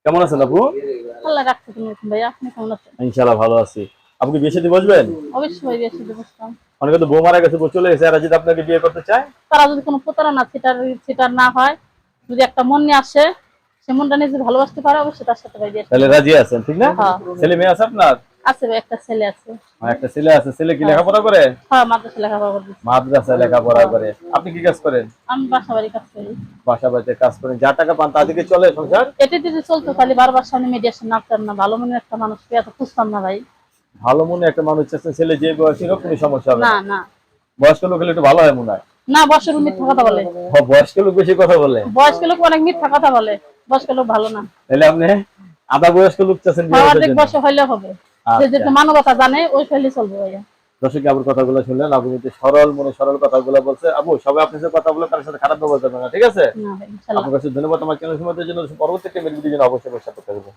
কেমন আছেন আপু? আল্লাহ রাখছে তুমি ভাই, আপনি কেমন আছেন? ইনশাআল্লাহ ভালো আছি। আপনি কি বিয়ে শাদী বসবেন? অবশ্যই বেশি বুঝতাম। অনেকে তো বউ মারা গেছে, বউ চলে গেছে, এরা যদি আপনাকে বিয়ে করতে চায়? তারা যদি কোনো প্রতারণা ছিটার না হয়, যদি একটা মন নিয়ে আসে, সে মনটা নিজে ভালোবাসতে পারে, অবশ্যই তার সাথে ভাই বিয়ে তাহলে রাজি আছেন, ঠিক না? হ্যাঁ ছেলে মেয়ে আছে আপনার? আছে ভাই, একটা ছেলে আছে। একটা ছেলে আছে। ছেলে কি হ্যাঁ লেখাপড়া করে? হ্যাঁ, মাদ্রাসা লেখাপড়া করতেছে। মাদ্রাসায় লেখাপড়া হ্যাঁ, করে। আপনি কি কাজ করেন? আমি বাসা বাড়ি কাজ করি। বাসা বাড়িতে কাজ করেন, যা টাকা পান তা দিকে চলে সংসার? এটি যদি চলতো খালি বারবার সামনে মেডিয়েশন নামতাম না, ভালো মনের একটা মানুষ পেয়ে এত খুঁজতাম না ভাই। ভালো মনে একটা মানুষ চাচ্ছেন, ছেলে যে বয়সী হোক কোনো সমস্যা হবে না না। না বয়স্ক লোক হলে একটু ভালো হয় মনে হয়। না, বয়স্ক লোক মিথ্যা কথা বলে। বয়স্ক লোক বেশি কথা বলে। বয়স্ক লোক অনেক মিথ্যা কথা বলে, বয়স্ক লোক ভালো না। তাহলে আপনি আধা বয়স্ক লোক চাচ্ছেন বিয়ে হ্যাঁ, করার অর্ধেক জন্য? বয়স হইলে হবে। যে আচ্ছা, যেটা মানবতা জানে ওই ফেলে চলবে ভাইয়া। দর্শক আবুর কথাগুলো শুনলেন, আপনি কিন্তু সরল মনে সরল কথাগুলো বলছে। আবু, সবাই আপনার সাথে কথা বলে তার সাথে খারাপ ব্যবহার করবেন না, ঠিক আছে? না ভাই, ইনশাল্লাহ। আপনার কাছে ধন্যবাদ। আমার চ্যানেল সময় জন্য পরবর্তী একটা ভিডিওর জন্য অবশ্যই সাথে থাকবেন।